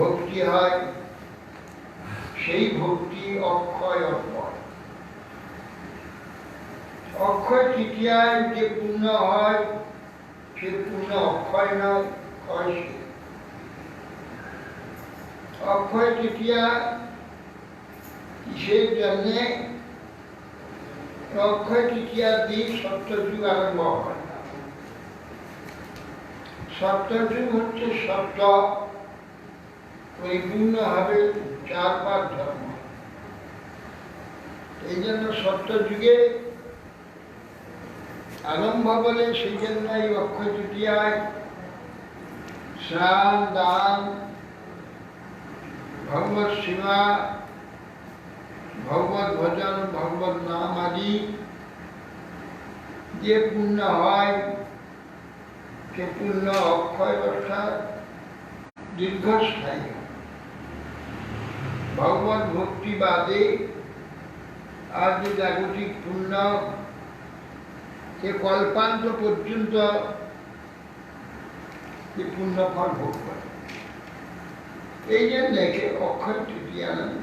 ভক্তি হয়, সেই ভক্তি অক্ষয় অক্ষয়। অক্ষয় তৃতীয়ায় যে পূর্ণ হয় সে পূর্ণ অক্ষয় নয়, ক্ষয় সে। অক্ষয় তৃতীয়া কিসের জন্যে? অক্ষয় তৃতীয়ার দিন সত্যযুগ আরম্ভ হয়। সত্যযুগ হচ্ছে সত্য পরিপূর্ণ হবে 4 ধর্ম। এই জন্য সত্যযুগে আরম্ভ বলে, সেই জন্য এই অক্ষয় তৃতীয়ায় স্নান দান, ভগবত সেবা, ভগবত ভজন, ভগবত নাম আদি যে পূর্ণ হয় সে পূর্ণ অক্ষয় অর্থাৎ দীর্ঘস্থায়ী। ভগবত ভক্তি বাদে আর যে জাগতিক পূর্ণ সে কল্পান্ত পর্যন্ত যে পূর্ণ ফল ভোগ করে। এই জন্য একে অক্ষয় তৃতীয়া নামে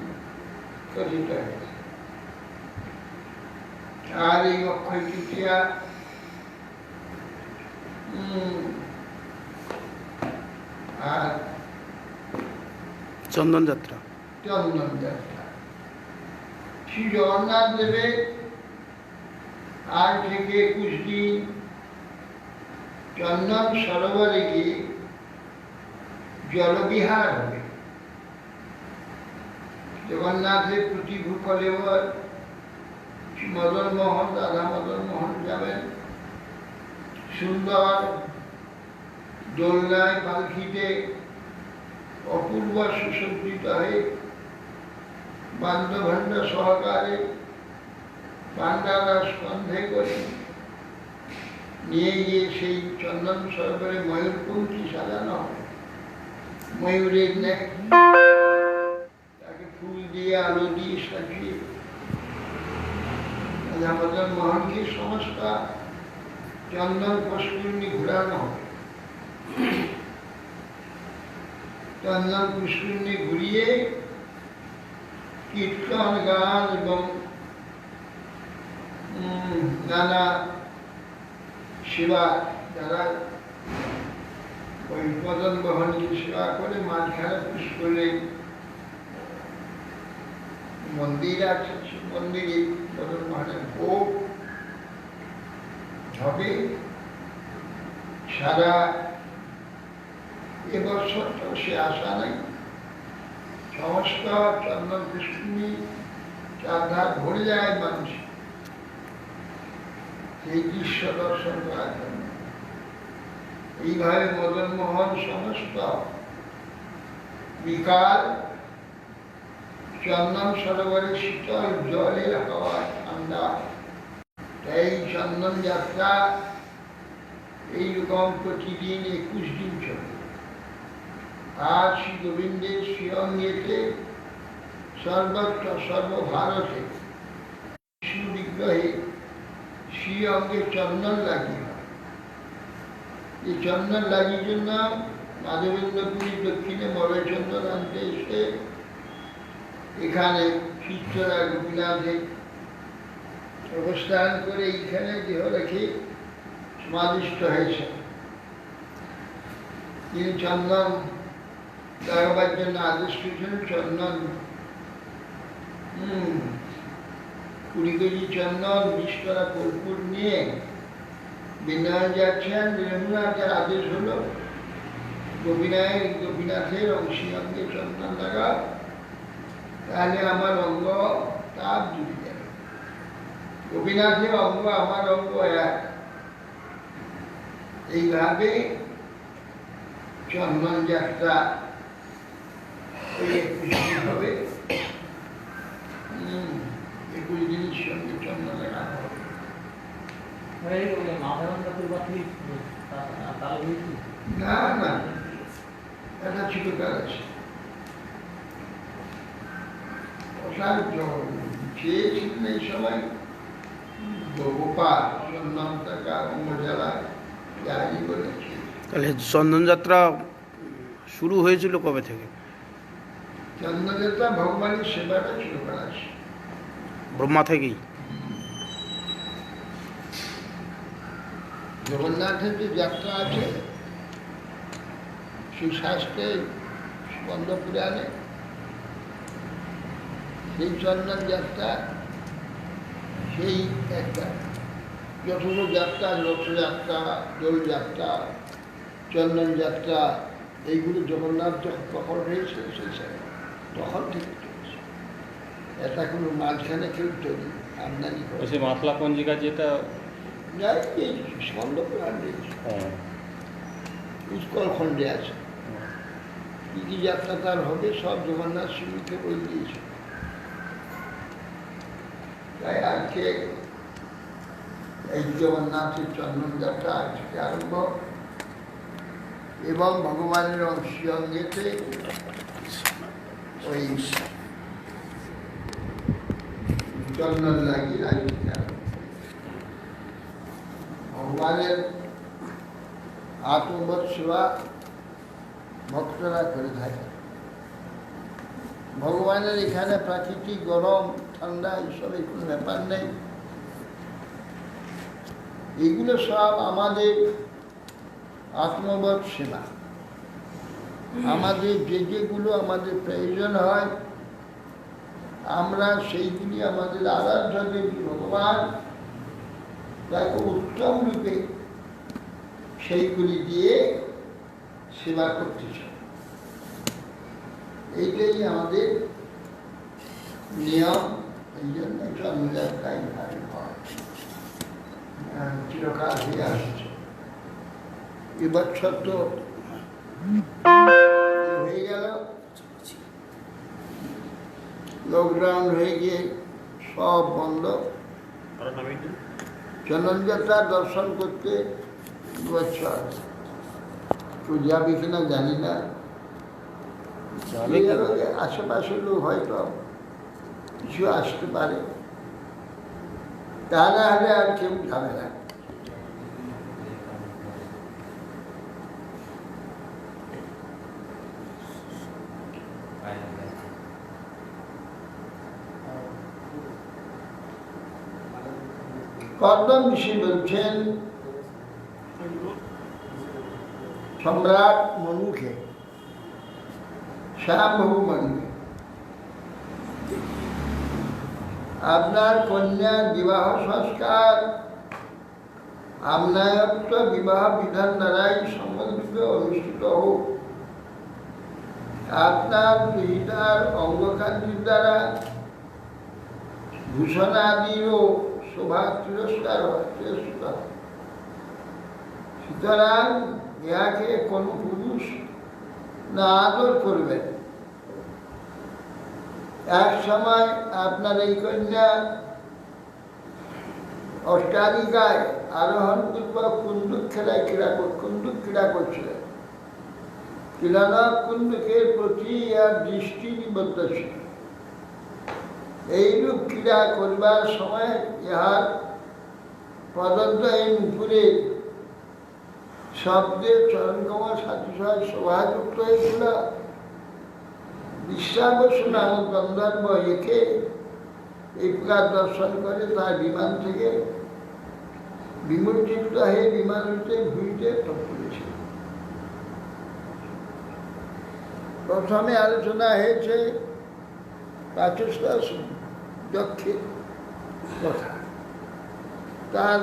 কথিত হয়েছে। আর এই অক্ষয় তৃতীয়া আর চন্দন যাত্রা, চন্দন যাত্রা শ্রী জগন্নাথ দেবের আজ থেকে 21 দিন চন্দন সরোবরে গিয়ে জলবিহার হবে। জগন্নাথের প্রতিভূ কলেবর শ্রী মদন মোহন, রাধা মদন মোহন যাবেন সুন্দর দোলনায় পালকিতে অপূর্ব সুসজ্জিত হয়ে বাদ্যভণ্ড সহকারে পাণ্ডারা স্কন্ধে করে নিয়ে গিয়ে সেই চন্দন সরোবরে ময়ূরপঙ্খী সাজানো হবে। ময়ূরের নেক তাকে ফুল দিয়ে আলো দিয়ে সাজিয়ে রাধামদন মোহনকে সমস্ত চন্দন পুষ্করিণী ঘুরানো হবে। চন্দন পুষ্করিণী ঘুরিয়ে কীর্তন গান এবং নানা সেবা, যারা ওই মদন মোহনকে সেবা করে মাঝখানে পুষ্করে মন্দির আছে, সে মন্দিরে মদন মোহনের ভোগ হবে। সারা এবছর তো সে আশা নেই, সমস্ত চন্দন পুষ্করিণী চারধার ভরে যায় মানুষ এই দৃশ্য দর্শন করার জন্য। এইভাবে মদন মোহন সমস্ত বিকাল চন্দন সরোবরে শীতল জলের হাওয়া ঠান্ডা। এই চন্দন যাত্রা এইরকম প্রতিদিন 21 দিন চলে। আর শ্রী গোবিন্দের শ্রীঅঙ্গেতে সর্বত্র সর্বভারতে বিষ্ণু বিগ্রহে শ্রীঅঙ্গে চন্দন লাগিয়ে হয়। এই চন্দন লাগিয়ে জন্য মাধবেন্দ্রপুরী দক্ষিণে মলয়চন্দন আনতে এসে এখানে চিত্তরা গোপীনাথে অবস্থান করে এইখানে দেহ রেখে সমাধিস্থ হয়েছে। তিনি চন্দন লাগাবার জন্য আদেশ করেছেন। চন্দন 20 কেজি চন্দন 20 করা কর্পূর নিয়ে বৃন্দাবন যাচ্ছেন। রঘুনাথের আদেশ হলো গোপীনাথের অংশী অঙ্গে চন্দন লাগা, তাহলে আমার অঙ্গ তাপ জুড়ে যাবে। গোপীনাথের অঙ্গ আমার অঙ্গ এক। এইভাবে চন্দন যাত্রা ওই 21 দিন হবে। 21 দিনের সঙ্গে চন্দন লাগানো হবে। না না, এটা চিরকাল আছে। চেয়েছিলেন এই সময় গোপাল চন্দন টাকা অঙ্গজালা জারি করেছে। তাহলে চন্দন যাত্রা শুরু হয়েছিল কবে থেকে? চন্দ্রযাত্রা ভগবানের সেবাটা শুরু করা ব্রহ্মা থেকেই। জগন্নাথের যে যাত্রা আছে সেই শাস্ত্রে স্কন্দ পুরাণে সেই চন্দন যাত্রা সেই একটা যতগুলো যাত্রা, রথযাত্রা, দোলযাত্রা, চন্দন যাত্রা, এইগুলো জগন্নাথ যখন প্রকট হয়েছে সেই সময় তখন থেকে চলছে। এটা কোনো মাঝখানে কেউ তৈরি আমদানি করে সে মাতলা পঞ্জিকা যেটা যাই এই স্কন্দ পুরাণ দিয়েছে, উৎকল খণ্ডে আছে। কি কি যাত্রা তার হবে সব জগন্নাথ শ্রীকে বলে দিয়েছে। তাই আজকে এই জগন্নাথের চন্দন যাত্রা আজ থেকে আরম্ভ এবং ভগবানের অংশী অঙ্গেতে ওই চন্দন লাগিয়ে আজ থেকে আরম্ভ। ভগবানের আত্মবোধ সেবা ভক্তরা করে থাকে। ভগবানের এখানে প্রাকৃতিক গরম ঠান্ডা এইসবের কোনো ব্যাপার নেই। এগুলো সব আমাদের আত্মবোধ সেবা। আমাদের যে যেগুলো আমাদের প্রয়োজন হয় আমরা সেইগুলি আমাদের আরাধ্য দেবী ভগবান তাকে উত্তম রূপে সেইগুলি দিয়ে সেবা করতে চাই। এইটাই আমাদের নিয়ম। এই জন্য চন্দ্রযাত্রায় ভারী হয়, চিরকাল হয়ে আসছে। এবছর তো হয়ে গেল, লকডাউন হয়ে গিয়ে সব বন্ধ। চন্দনযাত্রা দর্শন করতে বছর তো যাবে কিনা জানি না। আশেপাশের লোক হয়তো কিছু আসতে পারে, তা না হলে আর কেউ যাবে না। কর্দম ঋষি বলছেন সম্রাট মনুকে, শ্যামবাবু মনুকে, আপনার কন্যার বিবাহ সংস্কার আমনায়ত্ত বিবাহ বিধান দ্বারাই সম্মতরূপে অনুষ্ঠিত হোক। আপনার গৃহীতার অঙ্গকান্তির দ্বারা ভূষণাদিরও শোভা তিরস্কার হয়। সুতরাং ইহাকে কোনো পুরুষ না আদর করবেন। এক সময় আপনার এই কন্যা অষ্টাধিকায় আরোহণ পূর্বক কুন্দুক ক্রীড়া করছিলেন। ক্রীড়ানক কুন্দুকের প্রতি আর দৃষ্টি নিবদ্ধ ছিল। এইরূপ ক্রীড়া করবার সময় ইহার পদদ্বয়ের উপরে শব্দের চরণকমল সাতিশয় শোভাযুক্ত হয়েছিল। বিশ্বাবসু নামক গন্ধর্ব একে এই প্রকার দর্শন করে তার বিমান থেকে বিমূর্তিত হয়ে বিমান হইতে ভুঁইতে পড়েছিল। প্রথমে আলোচনা হয়েছে প্রাচস্তার দক্ষের কথা, তার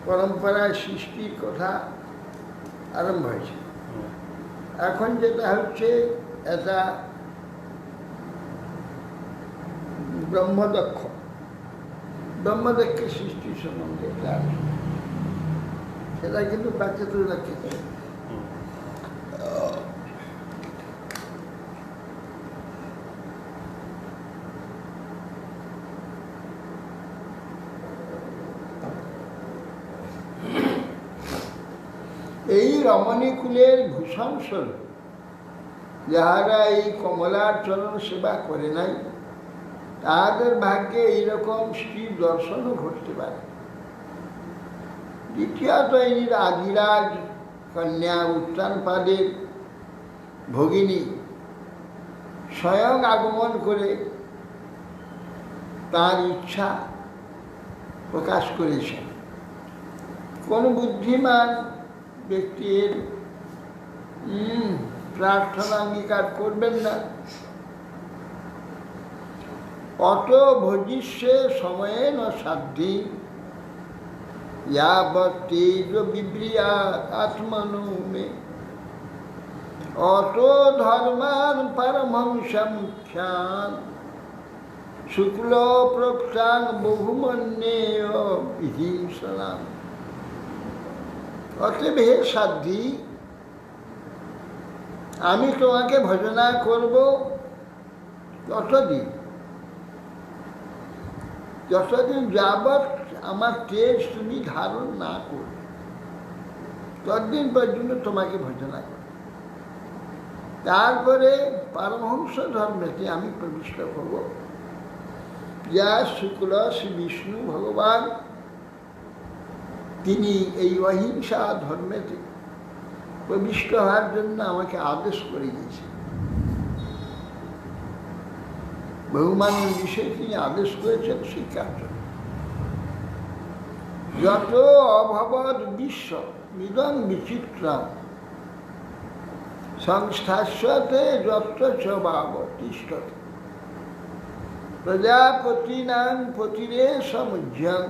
পরম্পরায় সৃষ্টির কথা আরম্ভ হয়েছে। এখন যেটা হচ্ছে এটা ব্রহ্মদক্ষের সৃষ্টির সম্বন্ধে এটা আলোচনা। সেটা কিন্তু প্রাচীনতার ক্ষেত্রে এই রমণীকুলের ভূষণ স্বরূপ যাহারা এই কমলার চরণ সেবা করে নাই তাহাদের ভাগ্যে এইরকম স্ত্রীর দর্শনও ঘটতে পারে। দ্বিতীয়ত ইনি আদিরাজ কন্যা উত্তানপাদের ভগিনী স্বয়ং আগমন করে তার ইচ্ছা প্রকাশ করেছেন। কোন বুদ্ধিমান ব্যক্তির প্রার্থনা অঙ্গীকার করবেন না। অত ভজিষ্যে সময়ে ন সাধ্যি यावत् तेज विब्रियात् आत्मनो मे अतो धर्मान परमहंसं ख्यान शुक्ल प्रोक्तांग बहुमन्येय विहिंसनाम। অতএব হে সাধ্যি, আমি তোমাকে ভজনা করব যতদিন যাবৎ আমার তেজ তুমি ধারণ না করবে, ততদিন পর্যন্ত তোমাকে ভজনা করবে। তারপরে পারমহংস ধর্মেতে আমি প্রবিষ্ট হব, যা শুক্ল শ্রী বিষ্ণু ভগবান তিনি এই অহিংসা ধর্মেতে প্রবিষ্ট হওয়ার জন্য আমাকে আদেশ করে দিয়েছেন। বহুমানের বিষয়ে তিনি আদেশ করেছেন শিক্ষার জন্য। যত অভবৎ বিশ্ব মিদং বিচিত্রম সংস্থাস্যতে যত চ ভাব তিষ্ঠতি প্রজাপতিনাং পতিরে সমুজ্জং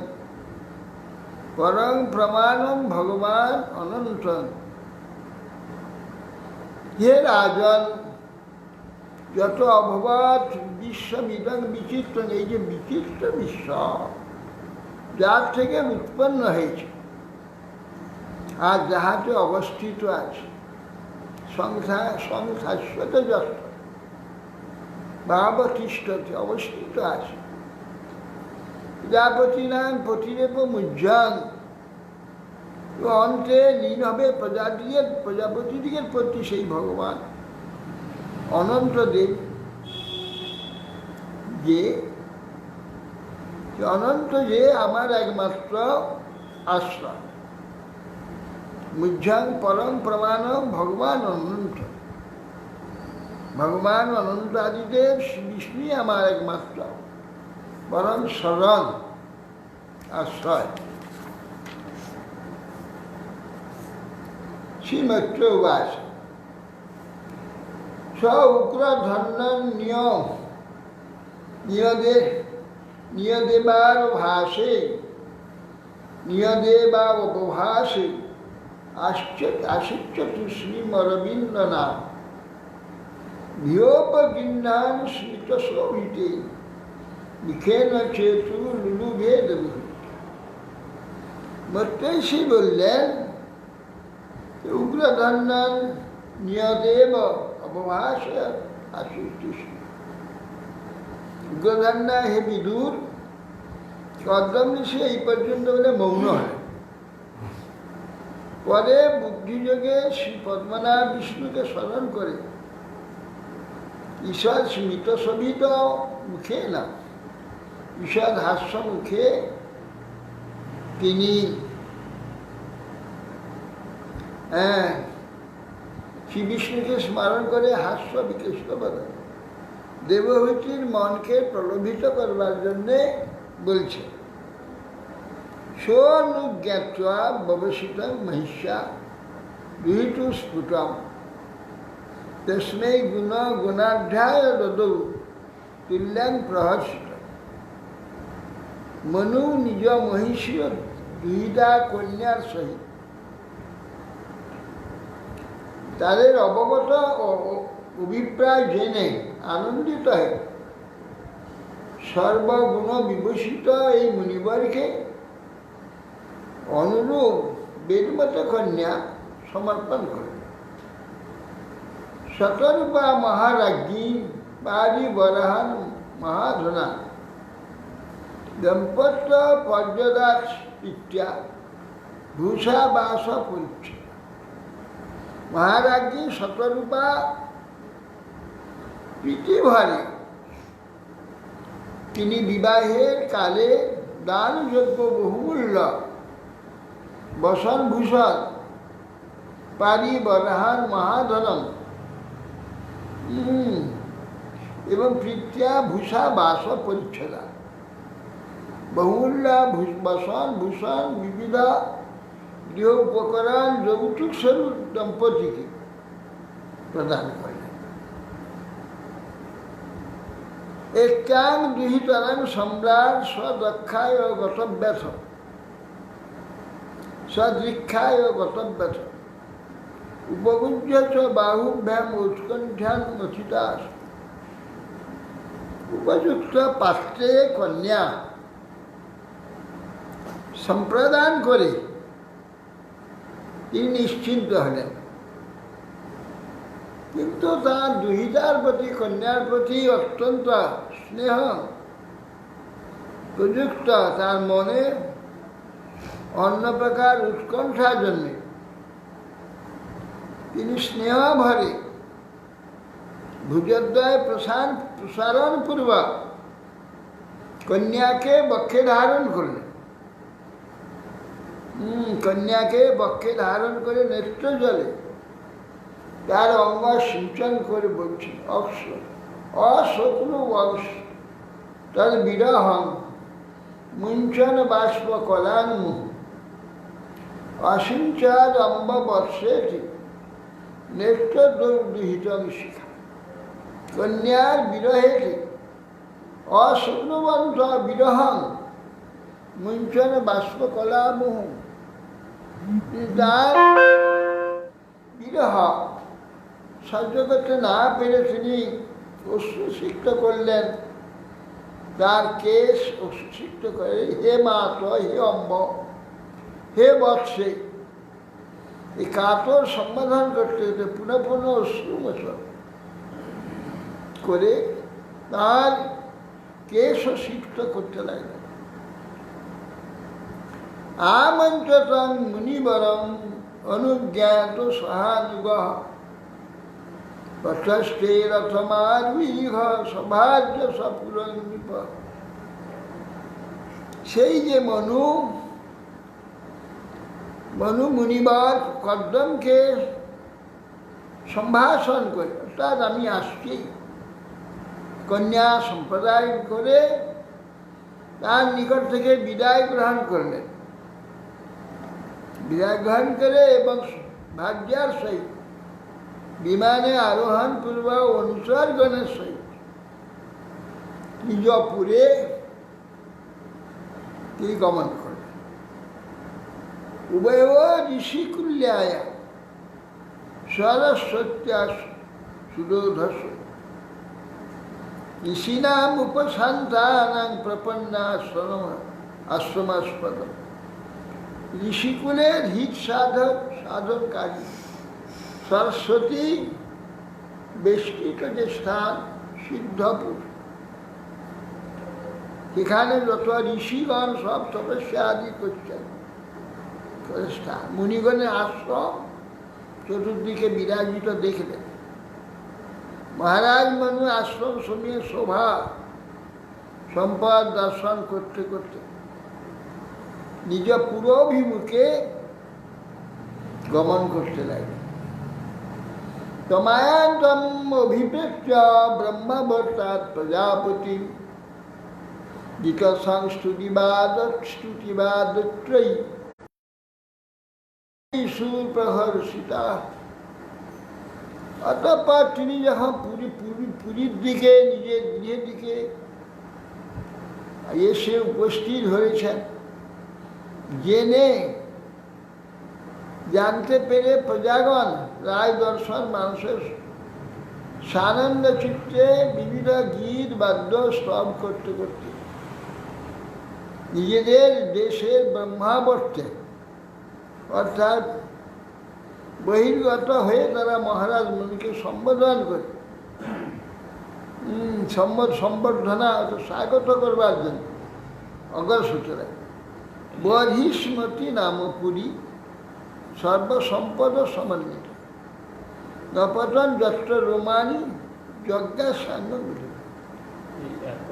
পরং প্রমাণম ভগবান অনন্তং। হে রাজন, যত অভবৎ বিশ্বমিদং বিচিত্র, এই যে বিচিত্র বিশ্ব যার থেকে উৎপন্ন হয়েছে আর যাহাতে অবস্থিত আছে, সংসাস্যতে যত ভাবতিষ্ঠতে অবস্থিত আছে, প্রজাপতি নাম পতিরেব মুজ্জাং, অন্তে লীন হবে প্রজাপতিদিগের প্রতি সেই ভগবান অনন্তদেব, যে অনন্ত, যে আমার একমাত্র আশ্রয়। মুজ্জাং পরম প্রমাণম ভগবান অনন্ত, ভগবান অনন্ত আদিদেব বিষ্ণুই আমার একমাত্র পরম শরণ আশ্রয়। শ্রীমৈত্র উবাচ স উগ্র ধন্যন নিয়দেবার ভাষে নিয়দেবাবভাষে আশিচ্যতু শ্রীমরবিন্দ নাম ভিয়োপগিন্নান স্মিত শোভিতে লিখেন চেতু লুলুভেদ। মৈত্রেয়ী বললেন, উগ্রধন্যন নিয়দেব অবভাষ আশিষ্টি। উগ্রধন্যা হে বিদুর, কদম ঋষি এই পর্যন্ত বলে মৌন হয়। পরে বুদ্ধিযোগে শ্রী পদ্মনাভ বিষ্ণুকে স্মরণ করে ঈশ্বর স্মিত শোভিত মুখে না, ঈশ্বর হাস্য মুখে তিনি শ্রী বিষ্ণুকে স্মরণ করে হাস্য বিকৃষ্ট বলেন। দেবহূতির মনকে প্রলোভিত করবার জন্যে বলছে। সোনুজ্ঞাত্বা ববসিতং মহিষ্যা বিহিতু স্ফুটম তস্মৈ গুণাধ্যায় দদৌ তুল্যাং প্রহর্ষিত। মনু নিজ মহিষীয় দুইটা কন্যার সহিত তাদের অবগত অভিপ্রায় জেনে আনন্দিত হয়ে সর্বগুণ বিভূষিত এই মুনিবরকে অনুরূপ বেদমত কন্যা সমর্পণ করে। শতরূপা মহারাজ্ঞী পারিবরাহন মহাধনা দম্পত্য পর্যদাস ইত্যা ভূষাবাস পরিচ্ছেদ। মহারাজ্ঞী শতরূপা প্রীতিভরে তিনি বিবাহের কালে দানযোগ্য বহুমূল্য বসন ভূষণ পারিবরাহন মহাধনম এবং প্রীত্যা ভূষা বাস পরিচ্ছদা বহুল্যা বসন ভূষণ বিবিধা গৃহ উপকরণ যৌতুক স্বরূপ দম্পতিকে প্রদান করলেন। একাং দুহিতরং সম্রাট স্বদক্ষায় গতব্যথ সদৃক্ষায় গতব্যথ উপগুজ্য চ বাহুভ্যাম উৎকণ্ঠান মথিতাস। উপযুক্ত পাত্রে কন্যা সম্প্রদান করে তিনি নিশ্চিন্ত হলেন, কিন্তু তার দুহিতার প্রতি কন্যার প্রতি অত্যন্ত স্নেহ প্রযুক্ত তার মনে অন্য প্রকার উৎকণ্ঠা জন্মে তিনি স্নেহ ভরে ভুজদ্বয় প্রসারণ পূর্বক কন্যাকে বক্ষে ধারণ করলেন। কন্যাকে বক্ষে ধারণ করে নেত্র জলে তার অঙ্গ সিঞ্চন করে বলছেন, অস্বপ্ন বংশ তদ বিরহং মুঞ্চন বাষ্প কলান্মুহ অসিঞ্চাদ অম্ব বর্ষেটি নেত্র দুহিতং শিখা। কন্যার বিরহেটি অস্বপ্নবন্ত বিরহং মুঞ্চন বাষ্প কলামুহ, তার বিরহ সহ্য করতে না পেরে তিনি অশ্রুসিক্ত করলেন, তার কেশ অশ্রুসিক্ত করে হে মাত হে অম্ব হে বৎসে, এই কাতর সম্বোধন করতে হতে পুনঃ পুনঃ অশ্রুমোচন করে তার কেশ সিক্ত করতে লাগলেন। আমন্ত্রতং মুনিবরং অনুজ্ঞাত সহাযুগ পথস্থে রথমারুহ সভার্য সপুরঙ্গীপ। সেই যে মনু মুনিবর কদ্দমকে সম্ভাষণ করে, অর্থাৎ আমি আসছি, কন্যা সম্প্রদায় করে তার নিকট থেকে বিদায় গ্রহণ করলেন। বিদায় গ্রহণ করে এবং ভাগ্যার সহিত বিমানে আরোহণ পূর্বক অনুসর্গণের সহিত নিজপুরে তিনি গমন করলেন। উভয় ঋষিকুল্যায় সরস্বত্যা সুরোধস ঋষিনাম উপশান্তানাং প্রপন্নাশ্রম আশ্রমাস্পদ। ঋষিকুলের হিত সাধনকারী সরস্বতী বেষ্টিত যে স্থান সিদ্ধপুর, সেখানে যত ঋষিগণ সব তপস্যা আদি করছেন স্থান, মুনিগণের আশ্রম চতুর্দিকে বিরাজিত দেখলেন। মহারাজ মনু আশ্রম সময়ে শোভা সম্পদ দর্শন করতে করতে নিজ পুরোভিমুখে গমন করতে লাগলেন। তমায়ান্তম অভিপ্রেক্ষ্য ব্রহ্মবর্তাৎ প্রজাপতি বিকশং স্তুতিবাদত্রয়ী সুপ্রহর্ষিতা। অতঃপর তিনি যখন পুরীর দিকে নিজের গৃহের দিকে এসে উপস্থিত হয়েছেন, জেনে জানতে পেরে প্রজাগণ রায় দর্শন মানুষের সানন্দ চিত্তে বিবিধ গীত বাদ্য স্তব করতে করতে নিজেদের দেশের ব্রহ্মাবর্তে অর্থাৎ বহির্গত হয়ে তারা মহারাজ মুনিকে সম্বোধন করে সম্বর্ধনা স্বাগত করবার জন্য অগ্রসূচনা। বহিষ্মতি নাম পুরী সর্বসম্পদ সমন্বিত নপতন যত্র রোমানি যজ্ঞার সান্ন মিলে। এত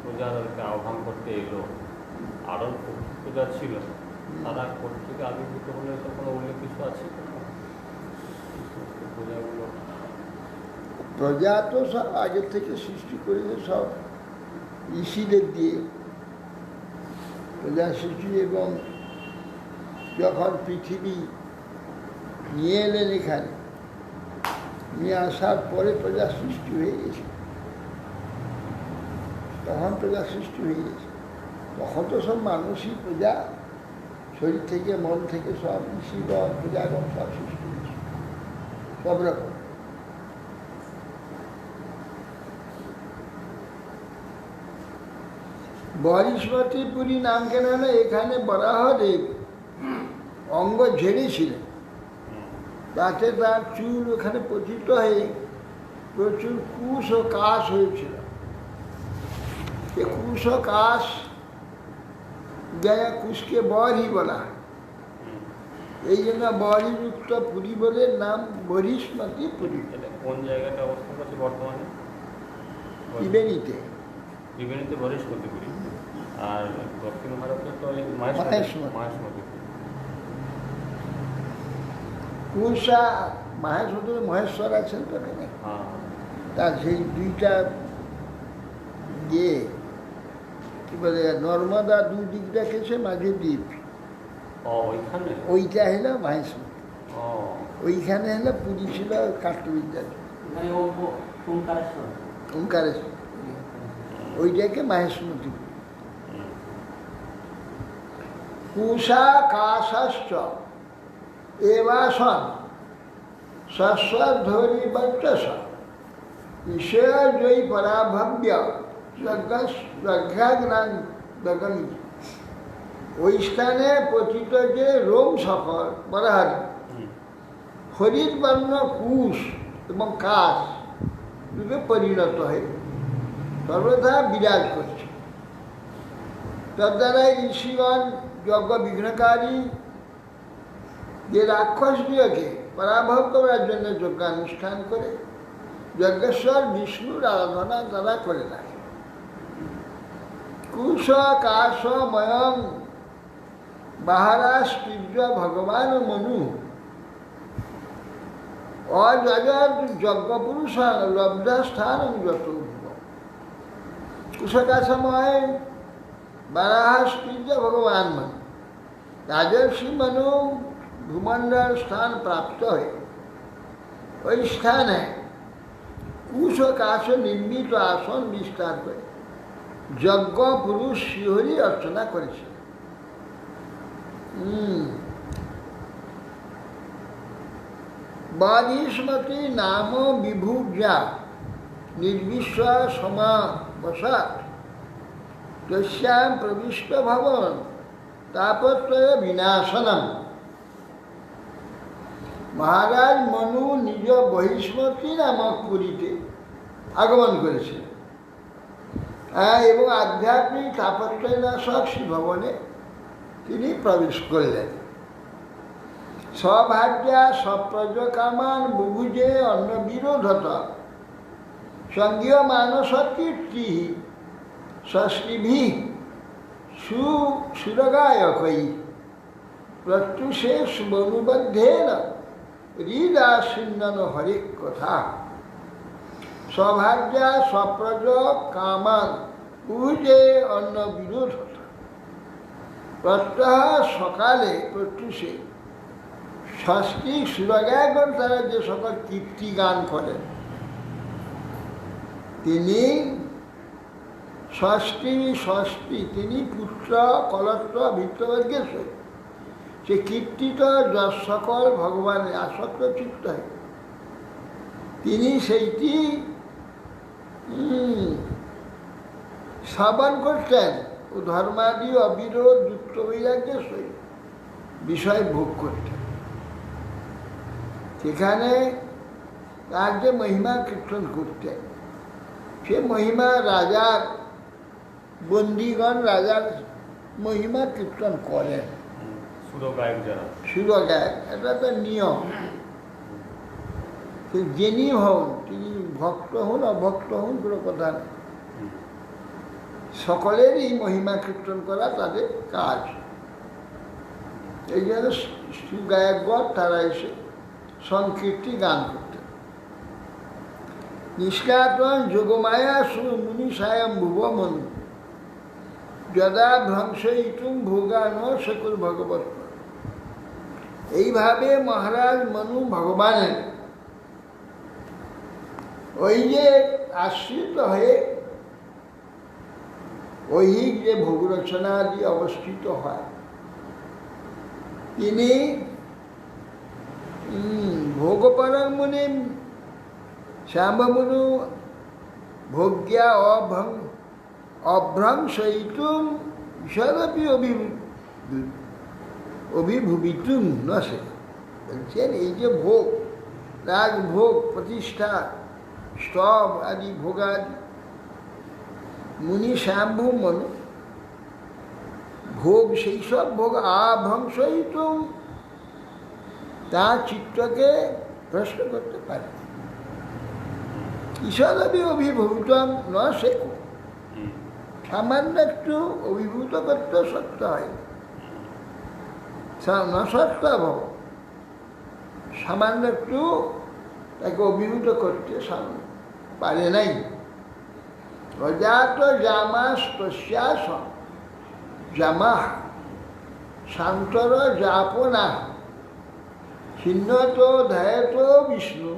প্রজাদেরকে আহ্বান করতে এলো, আরও প্রজা ছিল, তারা কর্তৃকে আবির্ভূত হলে তো কোনো উল্লেখ কিছু আছে? প্রজা তো সব আগের থেকে সৃষ্টি করেছে সব ঋষিদের দিয়ে প্রজা সৃষ্টি, এবং যখন পৃথিবী নিয়ে এলেন এখানে, নিয়ে আসার পরে প্রজা সৃষ্টি হয়ে গেছে। তখন প্রজা সৃষ্টি হয়ে গেছে, তখন তো সব মানুষই প্রজা, শরীর থেকে মন থেকে সব ঋষিগণ প্রজাগণ সব সৃষ্টি হয়েছে সব রকম। বরিষ্মতিপুরী নাম কেন না, এখানে বরাহদেব অঙ্গ ঝেড়েছিলেন, তাতে তার চুল ওখানে পতিত হয়ে প্রচুর কুশ ও কাশ হয়েছিল। এ কুশ ও কাশ গয়া কুশকে বরই বলা হয়, এই জন্য বরিযুক্ত পুরী বলে নাম বরিষ্মতিপুরী। কোন জায়গাটা অবস্থান করছে বর্তমানে? ত্রিবেণীতে। ত্রিবেণীতে বরিষ্মতিপুরী, আর দক্ষিণ ভারতে তো মাহেশমতিপুরী। কুশা মাহেশ্বরে মহেশ্বর আছেন তো এখানে, তার সেই দুইটা ইয়ে কি বলে নর্মদা দুই দিক রেখেছে, মাঝে দ্বীপ, ওইটা হলো মাহেশ্বর, ওইখানে হলো পুরী ছিল কাষ্টবিদ্যার ওঙ্কারেশ্বর, ওইটাকে মাহেশ্বরী। কুশা কাশাশ্চ এবাসন সস্বধরি বর্চস ঈশ্বর জয়ী পরাভব্য যজ্ঞাগ্রাম দগমি। ওই স্থানে পতিত যে রোম সফর বরাহারি হরিৎ বর্ণ কুশ এবং কাশ রূপে পরিণত হয়ে সর্বদা বিরাজ করছে। তদ্বারাই ঋষিগণ যজ্ঞ বিঘ্নকারী যে রাক্ষসগুলোকে পরাভব করার জন্য যজ্ঞানুষ্ঠান করে যজ্ঞেশ্বর বিষ্ণুর আরাধনা তারা করে থাকে। কুশ কাশ ময়ং বাহারাস্তীর্য ভগবান মনু অজগৎ যজ্ঞপুরুষ লব্ধস্থান যত। কুশকাশময় বারাহাস্তীর্য ভগবান মনু, রাজর্ষি মনু ভূমণ্ডল স্থান প্রাপ্ত হয়ে ওই স্থানে কুশ কাশ নির্মিত আসন বিস্তার করে যজ্ঞ পুরুষ শিহরি অর্চনা করেছে। বরিষ্মতি নাম বিভুজা নির্বিশ্বাস সমাবসাৎ তস্যাম প্রবিষ্ট ভবন তাপত্রয় বিনাশনম। মহারাজ মনু নিজ বহিষ্মতি নামক পুরীতে আগমন করেছিলেন এবং আধ্যাত্মিক তাপত্রয় নাশক শ্রী ভবনে তিনি প্রবেশ করলেন। সভার্যা সপ্রজ কামান বুভুজে অন্য বিরোধত সঙ্গীয় মানস কীর্তি ষষ্ঠীভি সুরগায়কই প্রত্যুষে সুবনুবদ্ধেন হৃদাসিন্দন হরেক কথা। সভার্যা সপ্রজ কামান বুভুজে অন্য বিরোধত। প্রত্যহ সকালে প্রত্যুষে ষষ্ঠী সুরগায়গণ তারা যে সকল কীর্তি গান করেন, তিনি তিনি পুত্র কলত্র ভিত্তবর্গেশ্বর, সে কীর্তিত যশ সকল ভগবানের আসক্ত চিত্ত হয়, তিনি সেইটি শ্রবণ করতেন ও ধর্মাদি অবিরোধ যুক্ত বৈরাগ্যের সহিত বিষয় ভোগ করতেন। সেখানে তার যে মহিমা কীর্তন করতেন, সে মহিমা রাজার বন্দীগণ রাজার মহিমা কীর্তন করেন, সুরগায়ক, এটা তো নিয়ম। যিনি হন, তিনি ভক্ত হন অভক্ত হন কোনো কথা নেই, সকলেরই মহিমা কীর্তন করা তাদের কাজ। এই জন্য সুগায়কগণ তারা এসে সংকীর্তি গান করতেন। নিষ্কাতন যোগমায়া মুনি সায়ম ভুবমন যদা ভ্রংসয়িতুম ভোগান সকল ভগবত। এইভাবে মহারাজ মনু ভগবানের ওই যে আশ্রিত হয়ে ঐহিক যে ভোগ রচনাদি অবস্থিত হয়, তিনি ভোগপরং মুনি শ্যামমনু ভোগ্যা অভ্রংসয়িতুম ঈশ্বরপি অভিভূমিতুম নসে। বলছেন এই যে ভোগ, রাজভোগ, প্রতিষ্ঠা, স্তব আদি ভোগাদি, মুনি শ্যাম্ভু মনু ভোগ, সেই সব ভোগ আভ্রংসয়িতুম তার চিত্তকে ভ্রষ্ট করতে পারে। ঈশ্বরবি অভিভূতম ন শেখো, সামান্য একটু অভিভূত করতে সত্য হয় ন সত্য ভব, সামান্য একটু তাকে অভিভূত করতে পারে নাই। অজাত জামাস্তস্যাস জামা শান্তর জাপনা ছিন্নত ধ্যায়ত বিষ্ণু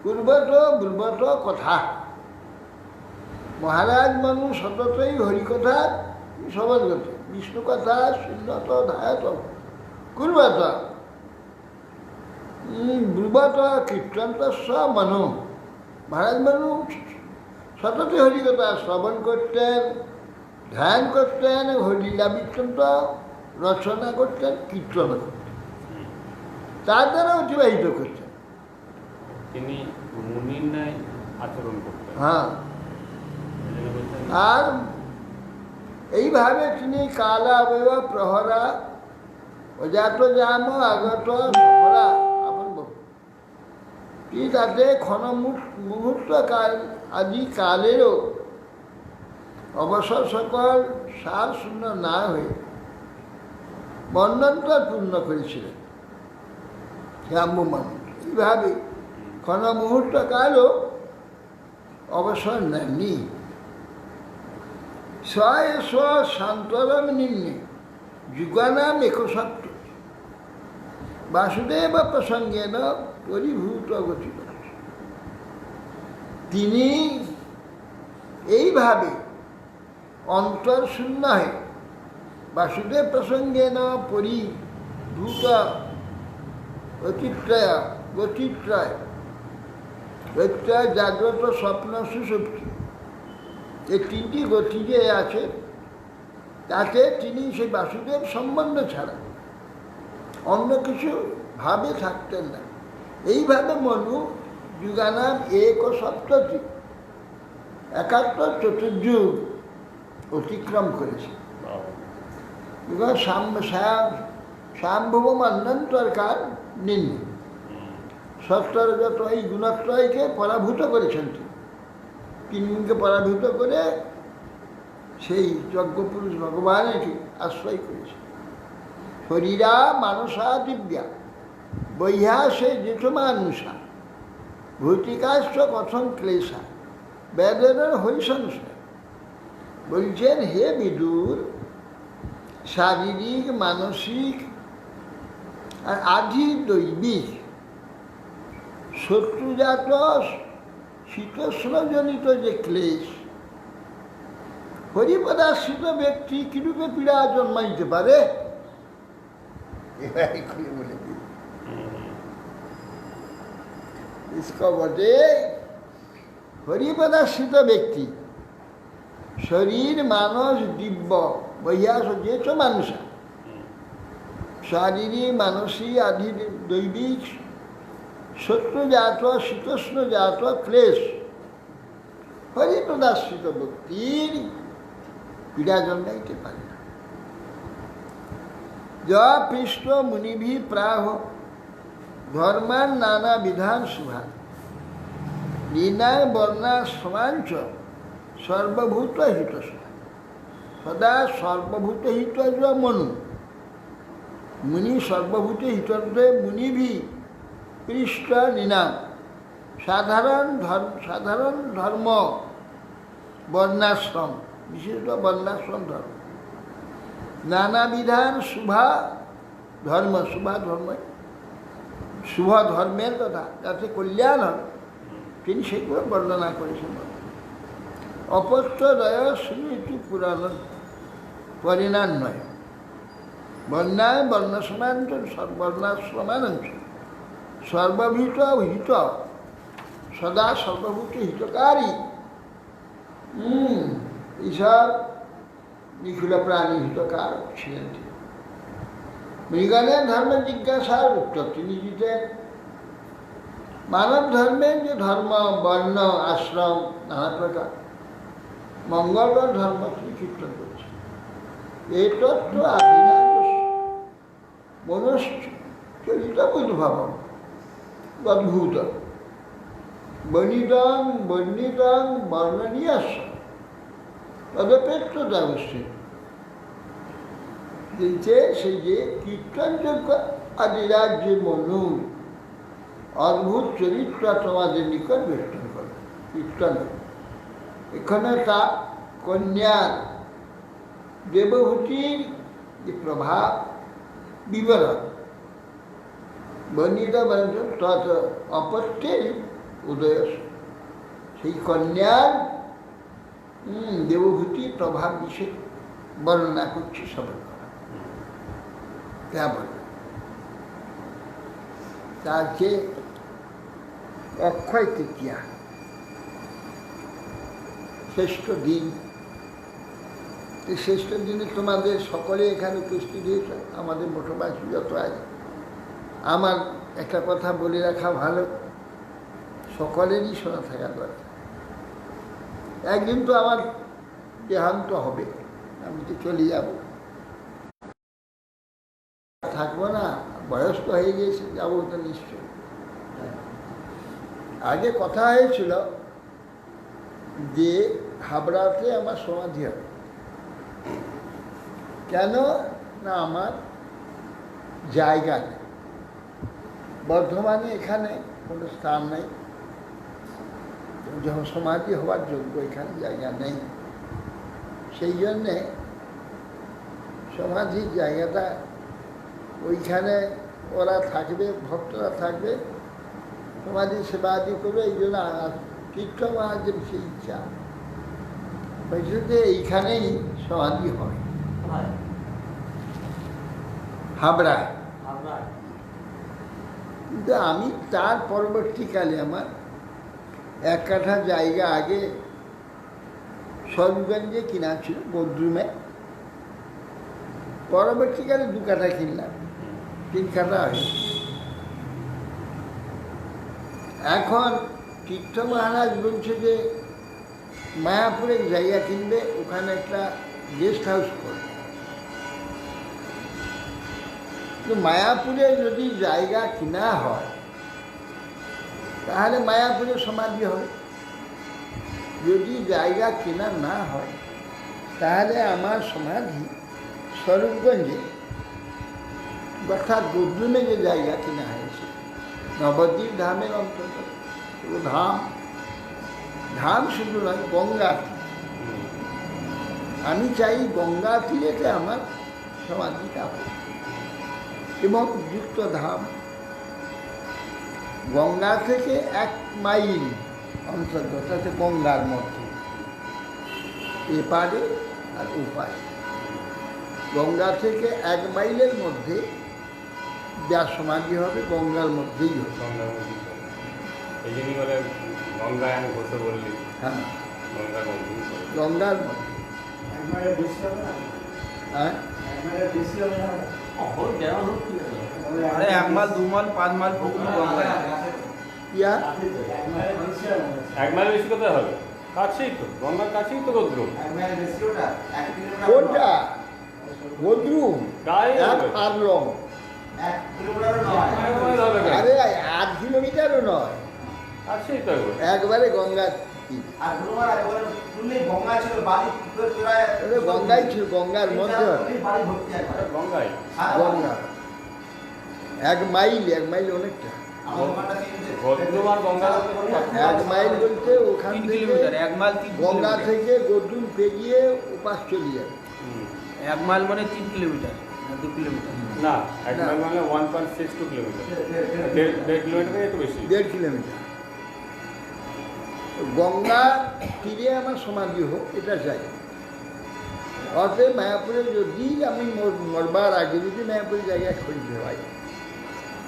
পূর্বত ব্রুবত কথা। মহারাজ মনু সততই হরিকথা শ্রবণ করতে, বিষ্ণু কথা ছিন্নত ধ্যায়ত কুর্বত ব্রুবত কীর্তন্তস্য মনু। মহারাজ মনু সততই হরিকথা শ্রবণ করতেন, ধ্যান করতেন, হরিলীলা বৃত্তান্ত রচনা করতেন, কীর্তন করতেন, তার দ্বারা অতিবাহিত করতেন। তিনি মুনির ন্যায় আচরণ করতেন। হ্যাঁ, আর এইভাবে তিনি কালাবয়ব প্রহরা অজাত জাম আগত সফলা আপন তিনি তাতে ক্ষণ মুহূর্ত কাল আদি কালেরও অবসর সকল সার শূন্য না হয়ে মন্বন্তর পূর্ণ করেছিলেন শ্যাম্বমান। এইভাবে ক্ষণ মুহূর্ত কালও অবসর নেননি। স শান্তরম নিম্নে যুগানাম একসত্য বাসুদেব প্রসঙ্গেন পরিভূত গতি। তিনি এইভাবে অন্তর্শূন্য হয়ে বাসুদেব প্রসঙ্গেন পরিভূত অতিত্রয় গতিত্রয়, প্রত্যয়, জাগ্রত, স্বপ্ন, সুষুপ্তি, এই তিনটি গতি যে আছে তাতে তিনি সেই বাসুদেব সম্বন্ধ ছাড়া অন্য কিছু ভাবে থাকতেন না। এইভাবে মনু যুগানাম এক সপ্ততি ৭১ চতুর্যুগ অতিক্রম করেছে। সাম্ভব অনন্তরকাল নিম্ন সত্তর যত এই গুণত্রয়কে পরাভূত করেছেন তিনি। তিনগুণকে পরাভূত করে সেই যজ্ঞপুরুষ ভগবানকে আশ্রয় করেছে। শরীরা মানসা দিব্যা বৈহা সে যেঠ মানুষা ভৌতিকাশ্চ কথন ক্লেশা বেদের হরিসংসার। বলছেন হে বিদুর, শারীরিক, মানসিক আর আধি দৈবিক শত্রুজাত শীতোষ্ণজনিত যে ক্লেশ, হরিপদাশ্রিত ব্যক্তি কিরূপে পীড়া জন্মাইতে পারে বলে বটে। হরিপদাশ্রিত ব্যক্তি শরীর মানস দিব্য বৈয়াস যেচ মানুষা শারীরিক, মানসিক আদি দৈবিক শত্রুজাত শীতোষ্ণজাত ক্লেশ হরিপদাশ্রিত ব্যক্তির পীড়া জন্মাইতে পারে না। যা পৃষ্ঠ মুনিভি প্রাহ ধর্মান নানা বিধান শুভা নির্ণয় বর্ণা সমাঞ্চ সর্বভূত হিত সদা সর্বভূত হিত মনু মুনি সর্বভূত হিতর্থে মুনিভি পৃষ্ঠ নিনাম সাধারণ ধর্ম বর্ণাশ্রম, বিশেষত বর্ণাশ্রম ধর্ম, নানাবিধান শুভা ধর্ম, শুভ ধর্মের কথা যাতে কল্যাণ হবে তিনি সেগুলো বর্ণনা করেছেন। অপত্যদয় স্মৃতি পুরাণ পরিণান্বয় বর্ণায় বর্ণাশ্রমানঞ্চ সর্বভূত হিত সদা সর্বভূত হিতকারী ঈশ্বর নিখিল প্রাণী হিতকার ছিলেন তিনি। মৃগণের ধর্মের জিজ্ঞাসার উত্তর তিনি দিতেন। মানব ধর্মের যে ধর্ম, বর্ণ, আশ্রম নানা প্রকার, মঙ্গলবার ধর্ম তিনি কীর্তন করেছেন। এই তত্ত্ব মনুষ্যচরিত উদ্ভব অদ্ভুত বর্ণিতং বর্ণনীয়াস তদপেক্ষ অবশ্যই দিচ্ছে সেই যে কীর্তনযোগ্য আদিরাজ যে মনু অদ্ভুত চরিত্র তোমাদের নিকট বেষ্টন করে কীর্তন। এখানে তা কন্যার দেবভূতির যে প্রভাব বিবরণ বর্ণিত বন্ধন তত অপত্যের উদয়, সেই কন্যার দেবভূতি প্রভাব বিশেষ বর্ণনা করছি সবাই কেমন। তার যে অক্ষয় তৃতীয়া শ্রেষ্ঠ দিন, এই শ্রেষ্ঠ দিনে তোমাদের সকলে এখানে উপস্থিত হয়েছে, আমাদের মোটরবাসী যত আছে। আমার একটা কথা বলে রাখা ভালো, সকলেরই শোনা থাকা দরকার। একদিন তো আমার দেহান্ত হবে, আমি তো চলে যাব, থাকবো না, বয়স তো হয়ে গিয়েছে, যাবো তো নিশ্চয়। আগে কথা হয়েছিল যে হাবড়াতে আমার সমাধি হবে। কেন না আমার জায়গা নেই, বর্ধমানে এখানে কোনো স্থান নেই, যখন সমাধি হওয়ার যোগ্য এখানে জায়গা নেই। সেই জন্যে সমাধির জায়গাটা ওইখানে ওরা থাকবে, ভক্তরা থাকবে, সমাধি সেবা আদি করবে। এই জন্য তীর্থ মহারাজের সেই ইচ্ছা হয়েছে যে এইখানেই সমাধি হবে, হাবড়ায়। কিন্তু আমি তার পরবর্তীকালে আমার 1 কাঠা জায়গা আগে সরগঞ্জে কিনা ছিল বদ্রুমে, পরবর্তীকালে 2 কাঠা কিনলাম, 3 কাঠা হয়েছে। এখন তীর্থ মহারাজ বলছে যে মায়াপুরে জায়গা কিনবে, ওখানে একটা গেস্ট হাউস করবে। তো মায়াপুরে যদি জায়গা কিনা হয় তাহলে মায়াপুরে সমাধি হবে, যদি জায়গা কেনা না হয় তাহলে আমার সমাধি স্বরূপগঞ্জে অর্থাৎ বদ্রুমে যে জায়গা কেনা হয়েছে নবদ্বীপ ধামের অন্তর্গত, ধাম শুধু নয়, গঙ্গা তীর। আমি চাই গঙ্গা তীরেতে আমার সমাধিটা হোক এবং যুক্ত ধাম। গঙ্গা থেকে 1 মাইল অন্তর্গত আছে, গঙ্গার মধ্যে এপারে আর ওপারে। গঙ্গা থেকে 1 মাইলের মধ্যে যা সমাধি হবে গঙ্গার মধ্যেই হবে। এই জন্যই বলে গঙ্গায় বসে বললি। হ্যাঁ, গঙ্গার গঙ্গার মধ্যে। হ্যাঁ, 1 মাইল 2 মাইল 5 মাইল গঙ্গায় ইয়া 1 মাইল বেশি কোথায় হবে? কাছেই তো, গঙ্গার কাছেই তো বদ্রুম। কোনটা বদ্রুম? গায়ে আরলং। আরে 8 কিলোমিটারও নয়, কাছেই তো একবারে গঙ্গা তীর। গঙ্গাই ছিল, গঙ্গার মধ্যে গঙ্গায়। গঙ্গা 1 মাইল, 1 মাইল অনেকটা। গদ্রুম আর গঙ্গার মধ্যে কোনো পার্থক্য 1 মাইল বলতে ওখান 3 থেকে কিলোমিটার, 1 মাইল 3 গঙ্গা কিলোমিটার। থেকে গদ্রুম পেরিয়ে ওপাশ চলে যাবে। হুম। 1 মাইল মানে 3 কিলোমিটার না 2 কিলোমিটার? না, এক না। মাইল মানে 1.62 কিলোমিটার। 1.5 কিলোমিটার একটু বেশি। 1.5 কিলোমিটার। গঙ্গা তীরে আমার সমাধি হোক এটা চাই। অতএব মায়াপুরে যদি আমি মরবার আগে যদি মায়াপুরের জায়গায় খুঁজতে হয়,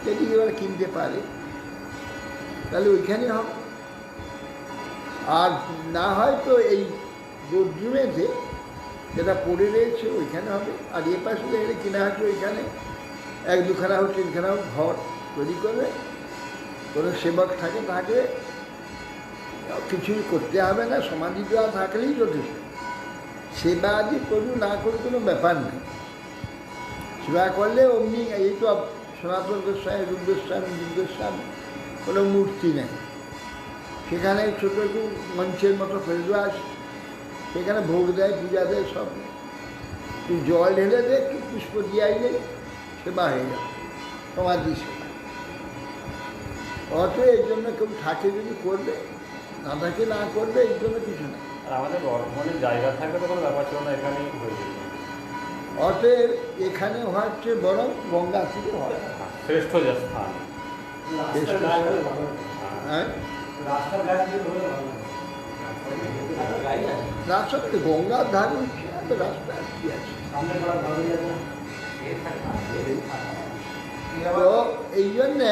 যদি এবার কিনতে পারে তাহলে ওইখানে হবে। আর না হয় তো এই গদ্রুমেতে যেটা পড়ে রয়েছে ওইখানে হবে। আর এ পাশে যেখানে কেনা হচ্ছে ওইখানে 1-2খানা হোক 3খানা হোক ঘর তৈরি করবে, কোনো সেবক থাকে থাকবে, কিছুই করতে হবে না, সমাধি দেওয়া থাকলেই যথেষ্ট। সেবা আদি করু না করু কোনো ব্যাপার নেই। সেবা করলে অমনি এই তো সনাতন গোস্বামী, রূপ গোস্বামী, জীব গোস্বামী কোনো মূর্তি নেই, সেখানে ছোটো একটু মঞ্চের মতো ফেলে দেওয়া আছে, সেখানে ভোগ দেয়, পূজা দেয়, সব তুই জল ঢেলে দে, একটু পুষ্প দিয়ে আইলে সেবা হয়ে যাবে, সমাধি সেবা। অত এই জন্য কেউ থাকে যদি করবে, না থাকে না করবে, এই জন্য কিছু না। আর আমাদের বর্ধমানে জায়গা থাকলে তো কোনো ব্যাপার ছিল না, এখানেই হয়ে যেত। অতএব এখানে হচ্ছে বরং গঙ্গা থেকে হয়। শ্রেষ্ঠ যে স্থান। হ্যাঁ, রাস্তাতে গঙ্গার ধারে হচ্ছে, এত রাস্তা আর কি আছে। তো এই জন্যে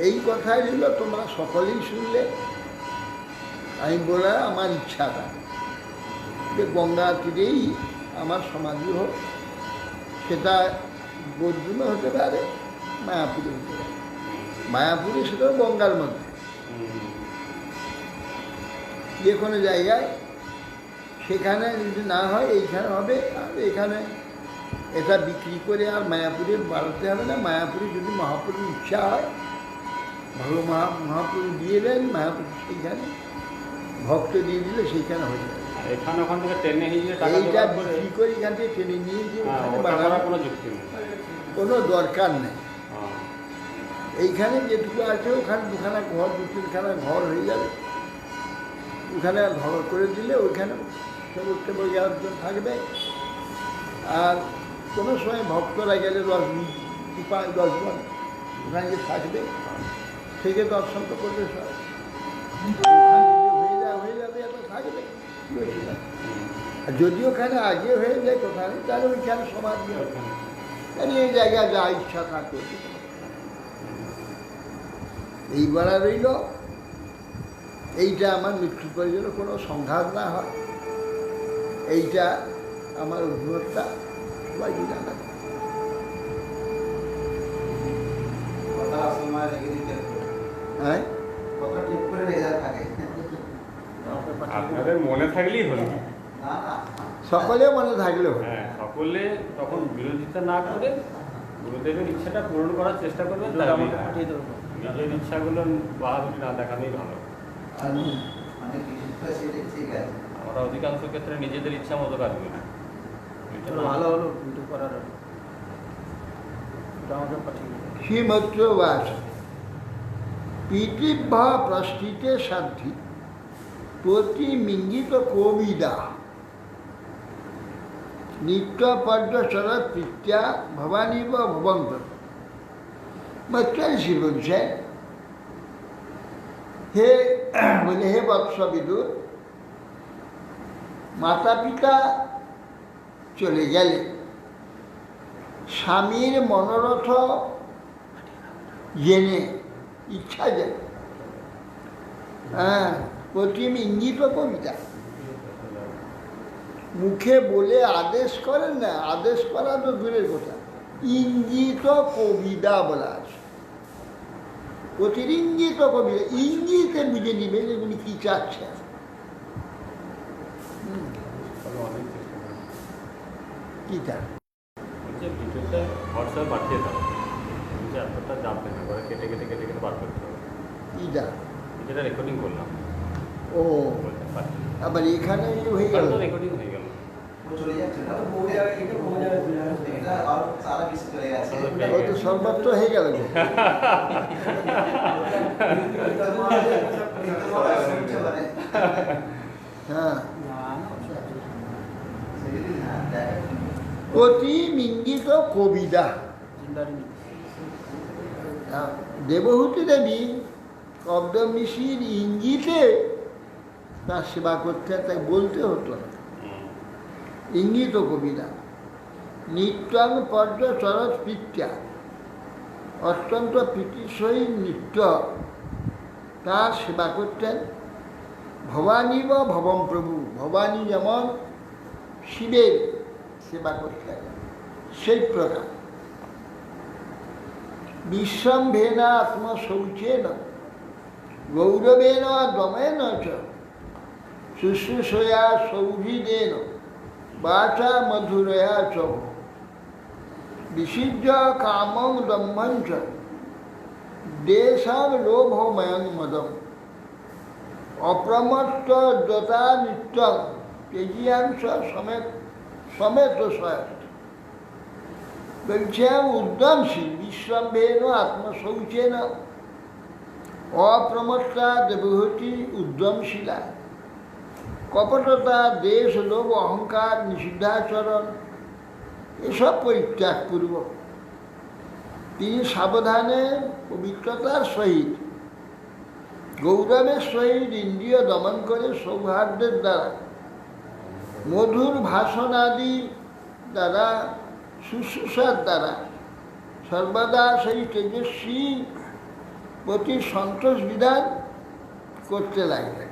এই কথাই রইল, তোমরা সকলেই শুনলে। আমি বলে আমার ইচ্ছাটা যে গঙ্গা তীরেই আমার সমাধি হোক, সেটা গদ্রুমে হতে পারে, মায়াপুরে হতে পারে। মায়াপুরে সেটাও গঙ্গার মধ্যে, যে কোনো জায়গায়, সেখানে যদি না হয় এইখানে হবে। আর এখানে এটা বিক্রি করে আর মায়াপুরে বাড়াতে হবে না। মায়াপুরে যদি মহাপুরুর ইচ্ছা হয়, ভালো মহাপুরু দিয়ে দেন, মহাপুরু সেইখানে ভক্ত দিয়ে দিলে সেইখানে হয়ে যাবে। এখানে ওখান থেকে ট্রেনে গিয়ে টাকা এইটা জোগাড় করে বিক্রি করে এখান থেকে টেনে নিয়ে গিয়ে হ্যাঁ, ওখানে ওটা বাড়ানোর করার কোনো যুক্তি নেই। কোনো দরকার নেই। হ্যাঁ। এইখানে যেটুকু আছে ওখানে 2খানা ঘর, 2-3খানা ঘর হয়ে যাবে। ওখানে ঘর করে দিলে ওইখানে সেবক একজন থাকবে। আর কোনো সময় ভক্তরা গেলে 10 জন ওখানে যে থাকবে, থেকে দর্শন তো করবে সব। হয়ে যাবে, এটা থাকবে। আর যদি ওখানে আগে হয়ে যায় কোথায়, তাহলে ওইখানে সমাধি হবে। তাহলে এই জায়গায় যা ইচ্ছা থাকবে। এইবার রইল এইটা আমার মৃত্যুর পরে যেন কোনো সংঘাত না হয়, এইটা আমার অভিমতটা সবাইকে জানাবে। হ্যাঁ, আপনাদের মনে থাকলেই হলো। সকলে মনে থাকলে হবে। হ্যাঁ, সকলে তখন বিরোধিতা না করে গুরুদেবের ইচ্ছাটা পূরণ করার চেষ্টা করবেন, তাহলেই আমাকে হয়। পাঠিয়ে দেবো। নিজের ইচ্ছাগুলো বাহাদুরি না দেখানোই ভালো। আমরা অধিকাংশ ক্ষেত্রে নিজেদের ইচ্ছা মতো কাজ করি। এটা চলো, ভালো হলো ভিডিও করার। ওটা আমাকে পাঠিয়ে দেবো। শ্রীমত্রবাস পিতৃভ্য প্রস্থিতে সাধ্যি প্রতিমিঙ্গিত কবিদা নিত্য পর্যচর প্রীত্যা ভবানী বা ভবন্ত। মত্রাংশী বলছেন, হে বৎস বিদুর, মাতা পিতা চলে গেলে স্বামীর মনোরথ জেনে, ইচ্ছা জেনে, প্রতিম ইঙ্গিত কবিতা, মুখে বলে আদেশ করেন না, আদেশ করা তো দূরের কথা, ইঙ্গিত কবিতা বলা আছে। প্রতিরিঙ্গিত কবিতা, ইঙ্গিতে বুঝে নিবেন এগুলি কি চাচ্ছে। অনেক চেষ্টা করি। কি চান? বলছে ভিডিওটা হোয়াটসঅ্যাপে পাঠিয়ে দাও। বলছে এতটা যাবে না, করে কেটে কেটে কেটে কেটে বার করতে হবে। কি চান? যেটা রেকর্ডিং করলাম ও, বলতে পারি। আবার এখানে হয়ে গেল। রেকর্ডিং হয়ে গেল। চলে যাচ্ছে না এটা আর সারা বিশ্ব চলে গেছে ও তো সর্বত্র হয়ে গেল গো। হ্যাঁ, অতি ইঙ্গিত কবিতা। দেবহূতি দেবী কব্দমিশির ইঙ্গিতে তার সেবা করতে, তাই বলতে হতো না। ইঙ্গিত কবিতা নিত্যাং পর্যচরৎ প্রীত্যা, অত্যন্ত প্রীতির সহিত নিত্য তার সেবা করতেন। ভবানী বা ভবম প্রভু, ভবানী যেমন শিবের সেবা করতেন সেই প্রকার। বিশ্বম্ভেন আত্মশৌচেন গৌরবেন দমেন চ শুশ্রূষয়া সৌহৃদেন বাচা মধুরয়া চ বিসিজ্য কামং দম্ভং চ দেশাং লোভময়ং মদম অপ্রমত্ত যথা নিত্যং তেজিয়াংশ সমেত সমেত সয়। বলছে উদ্যমশীল বিশ্বম্ভেন আত্মশৌচেন, অপ্রমত্তা দেবহূতি উদ্যমশীলা, কপটতা দেশ লোভ অহংকার নিষিদ্ধাচরণ এসব পরিত্যাগপূর্বক তিনি সাবধানে পবিত্রতার সহিত গৌরবের সহিত ইন্দ্রিয় দমন করে সৌহার্দ্যের দ্বারা মধুর ভাষণাদি দ্বারা শুশ্রূষার দ্বারা সর্বদা সেই তেজস্বী প্রতি সন্তোষ বিধান করতে লাগলেন।